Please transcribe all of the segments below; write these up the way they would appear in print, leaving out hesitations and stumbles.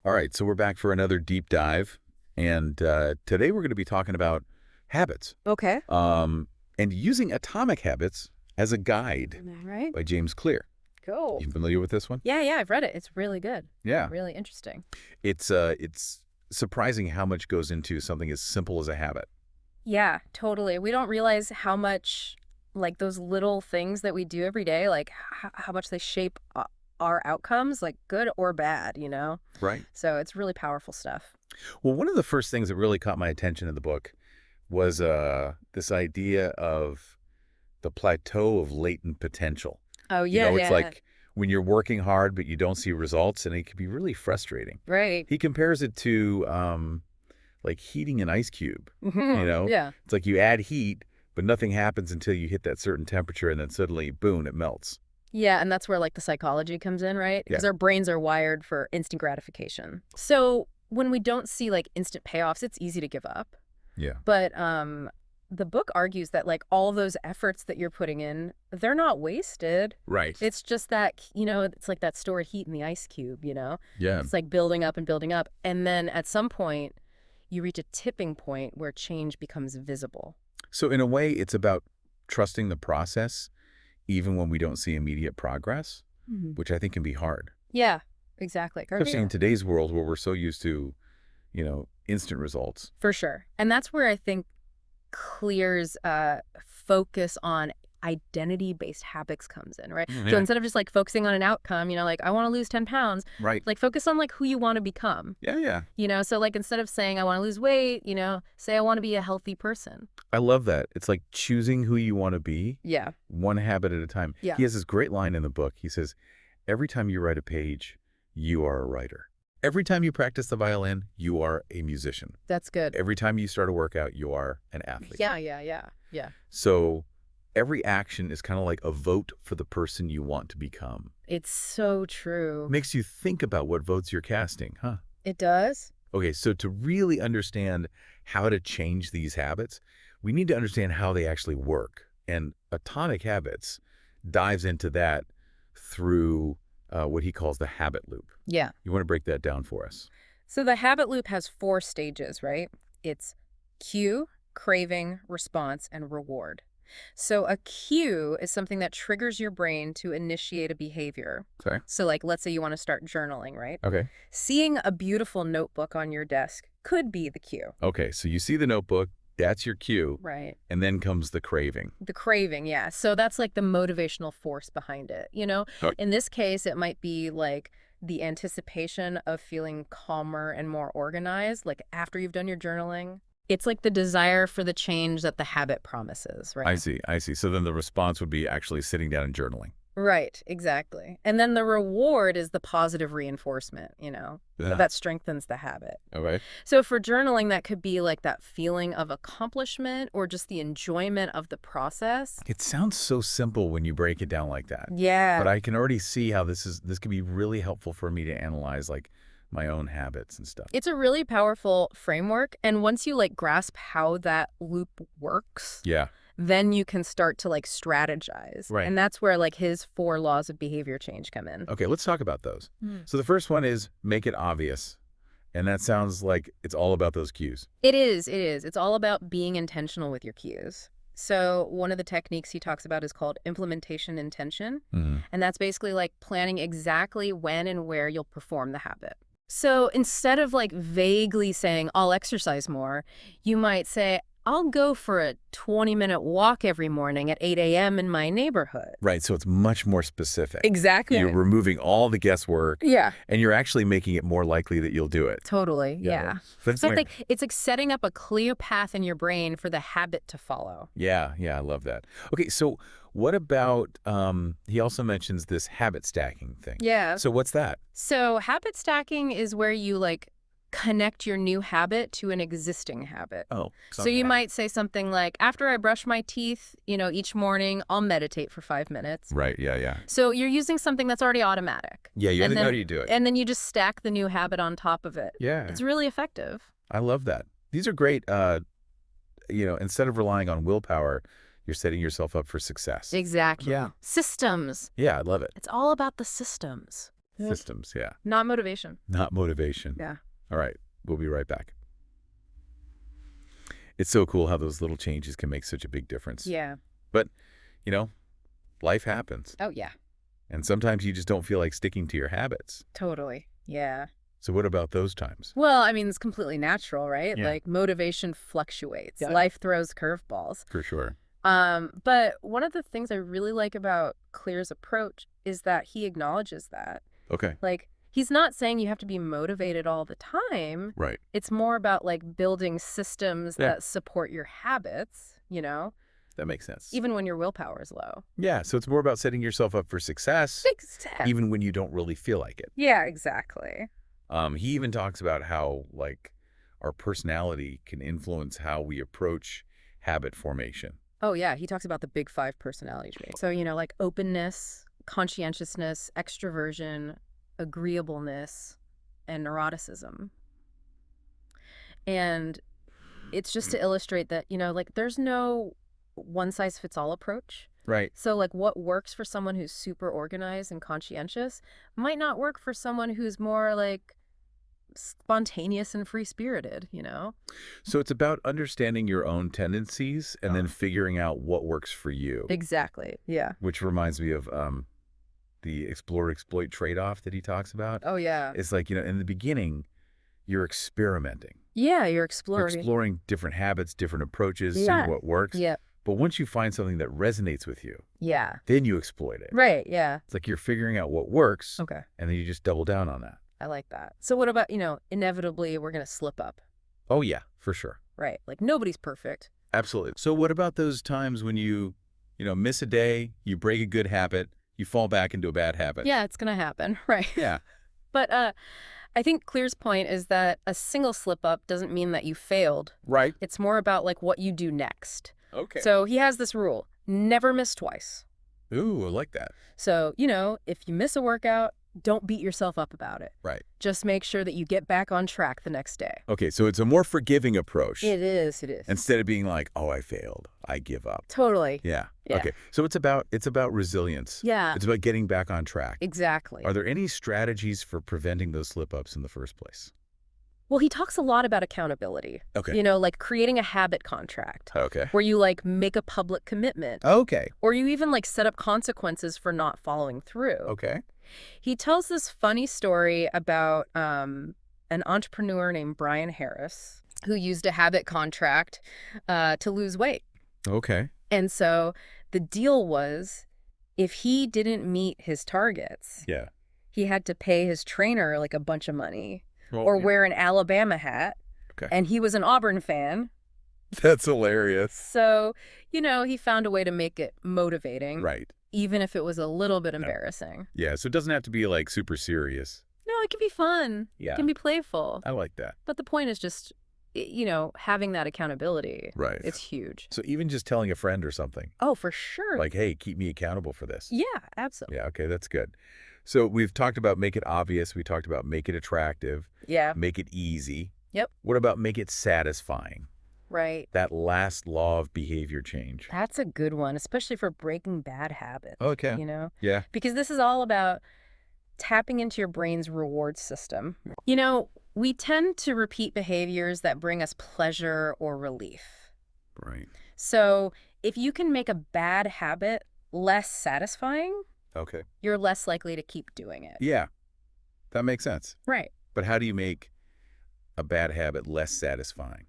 All right, so we're back for another deep dive, and today we're going to be talking about habits, Okay. um, and using atomic habits as a guide All right. by James Clear. Cool. You familiar with this one? Yeah, yeah, I've read it. It's really good. Yeah, Really interesting. it's surprising how much goes into something as simple as a habit. Yeah, totally. We don't realize how much, like, those little things that we do every day, like, how much they shape our outcomes, like, good or bad, you know? Right. So it's really powerful stuff. Well, one of the first things that really caught my attention in the book was this idea of the plateau of latent potential. Oh, yeah, It's yeah. like when you're working hard but you don't see results, and it can be really frustrating. Right. He compares it to like heating an ice cube. Yeah. It's like you add heat, but nothing happens until you hit that certain temperature, and then suddenly, boom, it melts. Yeah, and that's where, like, the psychology comes in, right? Yeah, Because our brains are wired for instant gratification. So when we don't see, like, instant payoffs, it's easy to give up. yeah, But the book argues that like all those efforts that you're putting in, they're not wasted. right. It's just that, it's like that stored heat in the ice cube, you know? Yeah. It's like building up and building up. And then at some point, you reach a tipping point where change becomes visible. So in a way, it's about trusting the process, even when we don't see immediate progress, Mhm. which I think can be hard, Yeah, exactly. especially in today's world where we're so used to, instant results. For sure. And that's where I think Clear's focus on identity-based habits comes in, right? So Yeah. instead of just like focusing on an outcome, like I want to lose 10 pounds, Right. like focus on like who you want to become. Yeah, yeah. So like instead of saying I want to lose weight, say I want to be a healthy person. I love that. It's like choosing who you want to be, Yeah. one habit at a time. Yeah. He has this great line in the book. He says, every time you write a page, you are a writer. Every time you practice the violin, you are a musician. That's good. Every time you start a workout, you are an athlete. Yeah, yeah, yeah. Yeah. So every action is kind of like a vote for the person you want to become. It's so true. Makes you think about what votes you're casting, huh? It does? Okay, so to really understand how to change these habits, we need to understand how they actually work. And Atomic Habits dives into that through what he calls the habit loop. Yeah. You want to break that down for us? So the habit loop has 4 stages, right? It's cue, craving, response, and reward. So a cue is something that triggers your brain to initiate a behavior. Sorry. So like, let's say you want to start journaling, right? Okay. Seeing a beautiful notebook on your desk could be the cue. Okay, so you see the notebook, that's your cue, Right. and then comes the craving. The craving, yeah. So that's like the motivational force behind it, Oh, In this case, it might be like the anticipation of feeling calmer and more organized, like after you've done your journaling. It's like the desire for the change that the habit promises, I right? see, I see. So then the response would be actually sitting down and journaling. Right, exactly. And then the reward is the positive reinforcement, Yeah. that strengthens the habit. Okay. So for journaling, that could be like that feeling of accomplishment or just the enjoyment of the process. It sounds so simple when you break it down like that. Yeah. But I can already see how this could be really helpful for me to analyze like my own habits and stuff. It's a really powerful framework. And once you like grasp how that loop works, Yeah. then you can start to like strategize. Right. And that's where like his 4 laws of behavior change come in. Okay, let's talk about those. Mm. So the first one is make it obvious. And that sounds like it's all about those cues. It is. It is. It's all about being intentional with your cues. So one of the techniques he talks about is called implementation intention. Mhm. And that's basically like planning exactly when and where you'll perform the habit. So instead of like vaguely saying, I'll exercise more, you might say, I'll go for a 20-minute walk every morning at 8 a.m. in my neighborhood. Right, so it's much more specific. Exactly. You're removing all the guesswork, Yeah, and you're actually making it more likely that you'll do it. totally. Yeah. That's So I like- think it's like setting up a clear path in your brain for the habit to follow. Yeah, I love that. Okay, so what about, he also mentions this habit stacking thing. Yeah. So what's that? So habit stacking is where you like connect your new habit to an existing habit. Oh. So you might say something like, after I brush my teeth, each morning, I'll meditate for 5 minutes. Right, yeah. So you're using something that's already automatic. Yeah, you And know how then- do you do it. And then you just stack the new habit on top of it. Yeah, It's really effective. I love that. These are great, instead of relying on willpower, you're setting yourself up for success. Exactly. Yeah. Systems. Yeah, I love it. It's all about the systems. Systems, yeah. Not motivation. Not motivation. Yeah. All right. We'll be right back. It's so cool how those little changes can make such a big difference. Yeah. But, you know, life happens. Oh, yeah. And sometimes you just don't feel like sticking to your habits. Totally. Yeah. So what about those times? Well, I mean, it's completely natural, right? Yeah. Like motivation fluctuates. Yeah. Life throws curveballs. For sure. But one of the things I really like about Clear's approach is that he acknowledges that. Okay. Like, he's not saying you have to be motivated all the time. Right. It's more about like building systems Yeah. that support your habits, That makes sense. even when your willpower is low. Yeah. So it's more about setting yourself up for success, Exactly. even when you don't really feel like it. Yeah, exactly. He even talks about how, like, our personality can influence how we approach habit formation. Oh, yeah. He talks about the big 5 personality traits. So, like openness, conscientiousness, extroversion, agreeableness, and neuroticism. And it's just to illustrate that, like there's no one-size-fits-all approach. Right. So, like, what works for someone who's super organized and conscientious might not work for someone who's more, like, spontaneous and free-spirited, So it's about understanding your own tendencies and then figuring out what works for you. Exactly. Yeah. Which reminds me of the explore-exploit trade-off that he talks about. Oh, yeah. It's like, in the beginning, you're experimenting. Yeah, you're You're exploring. exploring different habits, different approaches, Yeah. seeing what works. Yeah. But once you find something that resonates with you, Yeah. then you exploit it. Right, yeah. It's like you're figuring out what works, Okay. and then you just double down on that. I like that. So what about, inevitably we're going to slip up, Oh, yeah, for sure. right? Like, nobody's perfect. Absolutely. So what about those times when you miss a day, you break a good habit, you fall back into a bad habit? Yeah, it's going to happen, right? Yeah. But I think Clear's point is that a single slip up doesn't mean that you failed. Right. It's more about like what you do next. Okay. So he has this rule, never miss twice. Ooh, I like that. So, if you miss a workout, don't beat yourself up about it. Right. Just make sure that you get back on track the next day. Okay, so it's a more forgiving approach. It is. Instead of being like, oh, I failed, I give up. Totally. Yeah. Yeah. Okay. So it's about resilience. Yeah. It's about getting back on track. Exactly. Are there any strategies for preventing those slip-ups in the first place? Well, he talks a lot about accountability. Okay. Like creating a habit contract. Okay. Where you like make a public commitment. Okay. Or you even like set up consequences for not following through. Okay. He tells this funny story about an entrepreneur named Brian Harris who used a habit contract to lose weight. Okay. And so the deal was if he didn't meet his targets, Yeah. he had to pay his trainer like a bunch of money Well, or yeah. wear an Alabama hat. Okay. And he was an Auburn fan. That's hilarious. So, he found a way to make it motivating. Right. Even if it was a little bit embarrassing. Yeah, so it doesn't have to be like super serious. No, it can be fun. Yeah. It can be playful. I like that. But the point is just, having that accountability. Right. It's huge. So even just telling a friend or something, Oh, for sure. like, hey, keep me accountable for this. Yeah, absolutely. Yeah, okay, that's good. So we've talked about make it obvious. We talked about make it attractive, Yeah. make it easy. Yep. What about make it satisfying? Right. That last law of behavior change. That's a good one, especially for breaking bad habits. Okay. Yeah. Because this is all about tapping into your brain's reward system. We tend to repeat behaviors that bring us pleasure or relief. Right. So if you can make a bad habit less satisfying, Okay. you're less likely to keep doing it. Yeah, that makes sense. Right. But how do you make a bad habit less satisfying?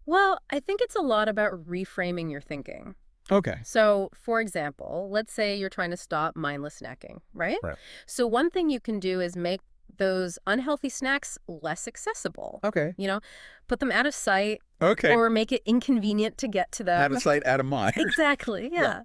Well, I think it's a lot about reframing your thinking. Okay. So, for example, let's say you're trying to stop mindless snacking, right? Right. So one thing you can do is make those unhealthy snacks less accessible. Okay. Put them out of sight Okay. or make it inconvenient to get to them. Out of sight, out of mind. Exactly, yeah. Yeah.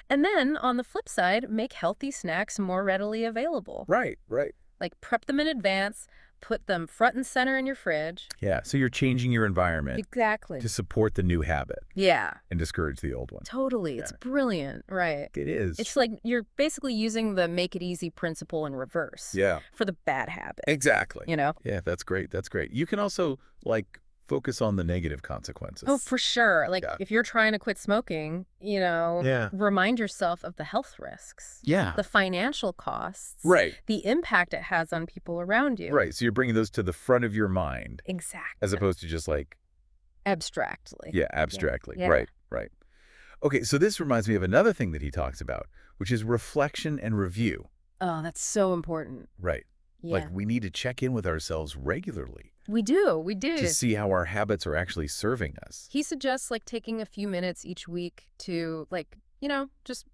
And then on the flip side, make healthy snacks more readily available. Right, right. Like prep them in advance, put them front and center in your fridge. Yeah, so you're changing your environment Exactly. to support the new habit Yeah, and discourage the old one. totally. It's brilliant, right? It is. It's like you're basically using the make it easy principle in reverse Yeah, for the bad habit, exactly. you know? Yeah, that's great. That's great. You can also, like, focus on the negative Oh, consequences. for sure. Like, Yeah. if you're trying to quit smoking, Yeah. remind yourself of the health risks, Yeah. the financial costs, Right. the impact it has on people around you. Right. So you're bringing those to the front of your mind as Exactly. opposed to just like, Abstractly. yeah, Yeah. abstractly. Yeah. Right. Right. Okay. So this reminds me of another thing that he talks about, which is reflection and review. Oh, that's so important. Right. Like Yeah. we need to check in with ourselves regularly We do. We to do. see how our habits are actually serving us. He suggests like taking a few minutes each week to just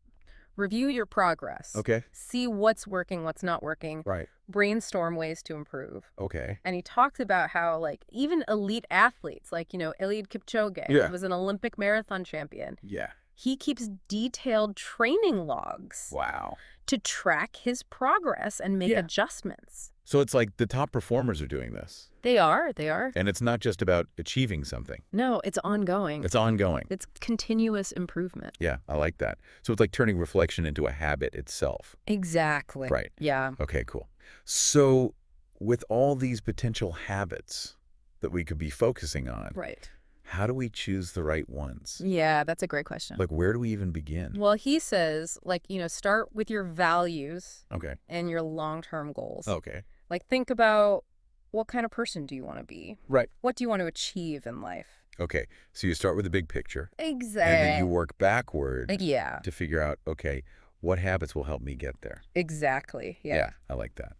review your progress. Okay. See what's working, what's not working. Right. Brainstorm ways to improve. Okay. And he talked about how like even elite athletes like, Eliud Kipchoge, Yeah. who was an Olympic marathon champion, Yeah. he keeps detailed training logs Wow. to track his progress and make Yeah. adjustments. So it's like the top performers are doing this. They are. And it's not just about achieving something. No, it's ongoing. It's ongoing. It's continuous improvement. Yeah, I like that. So it's like turning reflection into a habit itself. Exactly. Right. Yeah. Okay, cool. So with all these potential habits that we could be focusing on, Right. how do we choose the right ones? Yeah, that's a great question. Like, where do we even begin? Well, he says, start with your values Okay. and your long-term goals. Okay. Like, think about what kind of person do you want to be? Right. What do you want to achieve in life? Okay. So you start with the big picture. Exactly. And then you work backward Yeah, to figure out, okay, what habits will help me get there? exactly. Yeah. I like that.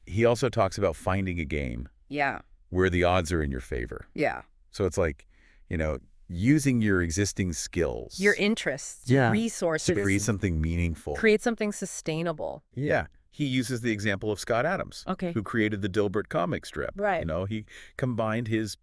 He also talks about finding a game Yeah. where the odds are in your favor. Yeah. So it's like, using your existing skills. Your interests, Yeah. resources. to create something meaningful. Create something sustainable. Yeah. He uses the example of Scott Adams, Okay. who created the Dilbert comic strip. Right. He combined his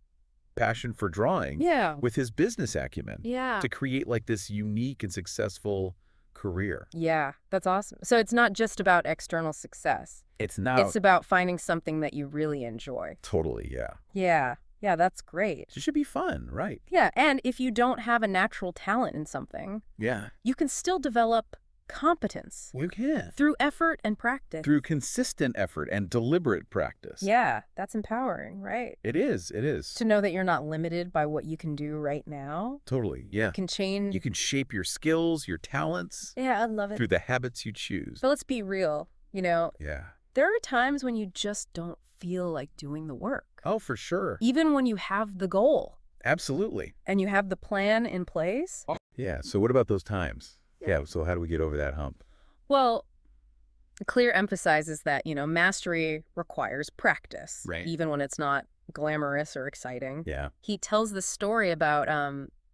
passion for drawing Yeah. with his business acumen Yeah. to create like this unique and successful career. Yeah. That's awesome. So it's not just about external success. It's not It's about finding something that you really enjoy. totally, yeah. Yeah. Yeah, that's great. It should be fun, right? Yeah, and if you don't have a natural talent in something, Yeah. you can still develop competence You can. through effort and practice. Through consistent effort and deliberate practice. Yeah, that's empowering, right? It is. It is. To know that you're not limited by what you can do right now. Totally, yeah. You can change. You can shape your skills, your talents Yeah, I love it. through the habits you choose. But let's be real. Yeah. There are times when you just don't feel like doing the work. Oh, for sure. Even when you have the goal Absolutely. and you have the plan in place. Yeah. So what about those times? Yeah. So how do we get over that hump? Well, Clear emphasizes that, mastery requires practice, Right. even when it's not glamorous or exciting. Yeah. He tells the story about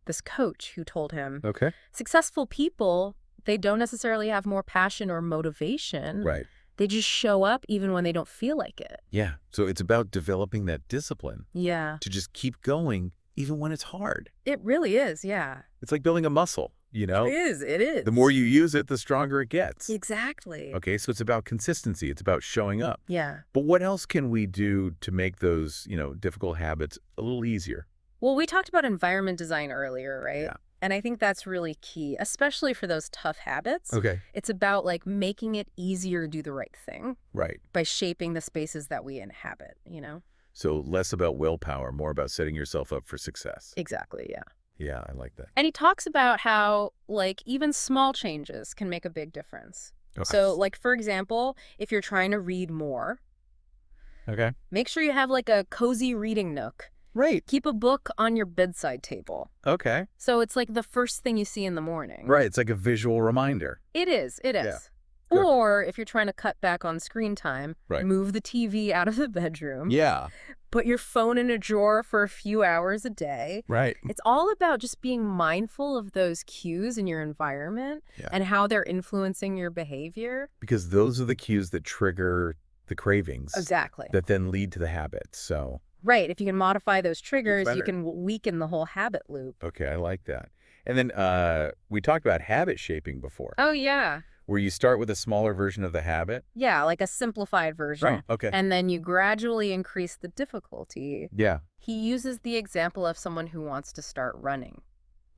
this coach who told him, Okay. successful people, they don't necessarily have more passion or motivation. Right. They just show up even when they don't feel like it. Yeah. So it's about developing that discipline Yeah, to just keep going even when it's hard. it really is. Yeah, It's like building a muscle, it is. It is. The more you use it, the stronger it gets. Exactly. Okay. So it's about consistency. It's about showing up. Yeah. But what else can we do to make those, difficult habits a little easier? Well, we talked about environment design earlier, right? Yeah. And I think that's really key, especially for those tough habits. Okay. It's about making it easier to do the right thing Right. by shaping the spaces that we inhabit, So less about willpower, more about setting yourself up for success. Exactly, yeah. Yeah, I like that. And he talks about how even small changes can make a big difference. Okay. So for example, if you're trying to read more, Okay. make sure you have a cozy reading nook. Right. Keep a book on your bedside table. Okay. So it's the first thing you see in the morning. Right. It's like a visual reminder. It is. It is. Yeah. Good. Or if you're trying to cut back on screen time, Right. move the TV out of the bedroom. Yeah. Put your phone in a drawer for a few hours a day. Right. It's all about just being mindful of those cues in your environment Yeah. and how they're influencing your behavior. Because those are the cues that trigger the cravings Exactly. that then lead to the habits. So, Right. If you can modify those triggers, you better. can weaken the whole habit loop. okay, I like that. And then we talked about habit shaping before, Oh, yeah. where you start with a smaller version of the habit. Yeah, like a simplified version. Okay. And then you gradually increase the difficulty. Yeah. He uses the example of someone who wants to start running.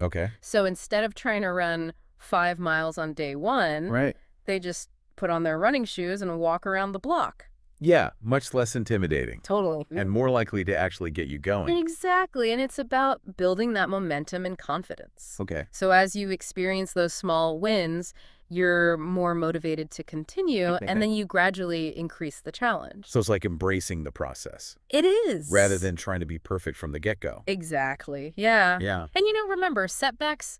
Okay. So instead of trying to run 5 miles on day one, Right. they just put on their running shoes and walk around the block. Yeah, much less intimidating Totally. and more likely to actually get you going. Exactly. And it's about building that momentum and confidence. Okay. So as you experience those small wins, you're more motivated to continue, and then you gradually increase the challenge. So it's like embracing the process It is. rather than trying to be perfect from the get-go. Exactly. Yeah. Yeah. And remember, setbacks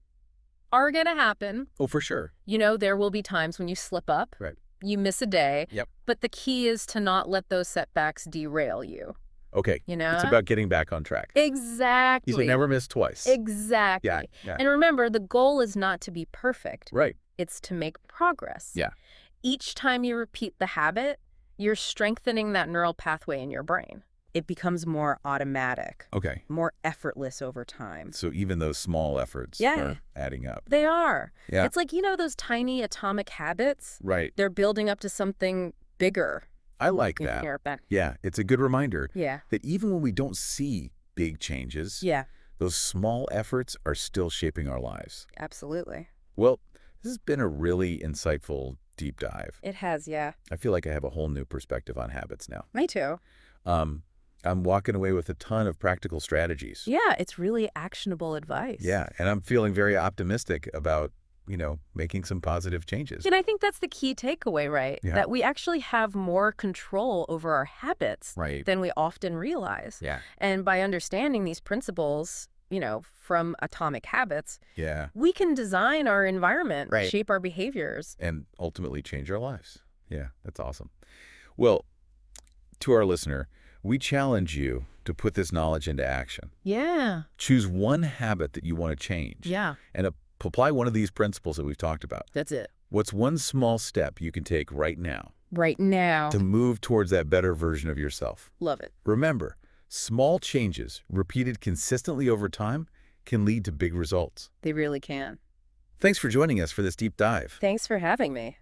are going to happen. Oh, for sure. There will be times when you slip up. Right. You miss a day. Yep. But the key is to not let those setbacks derail you. Okay. It's about getting back on track. Exactly. You should never miss twice. Exactly. Yeah. And remember, the goal is not to be perfect. Right. It's to make progress. Yeah. Each time you repeat the habit, you're strengthening that neural pathway in your brain. It becomes more automatic, Okay. more effortless over time. So even those small efforts Yeah. are adding up. They are. Yeah. It's like, those tiny atomic habits? Right. They're building up to something bigger. I like You that. hear it. Yeah. It's a good reminder Yeah. that even when we don't see big changes, Yeah, those small efforts are still shaping our lives. absolutely. Well, this has been a really insightful deep dive. It has, yeah. I feel like I have a whole new perspective on habits now. Me too. I'm walking away with a ton of practical strategies. Yeah, it's really actionable advice. Yeah, and I'm feeling very optimistic about, making some positive changes. And I think that's the key takeaway, right? Yeah. That we actually have more control over our habits Right. than we often realize. Yeah. And by understanding these principles, from atomic habits, Yeah. we can design our environment, Right. shape our behaviors. And ultimately change our lives. Yeah, that's awesome. Well, to our listener, we challenge you to put this knowledge into action. Yeah. Choose one habit that you want to change. Yeah. And apply one of these principles that we've talked about. That's it. What's one small step you can take right now Right now. to move towards that better version of yourself? Love it. Remember, small changes repeated consistently over time can lead to big results. They really can. Thanks for joining us for this deep dive. Thanks for having me.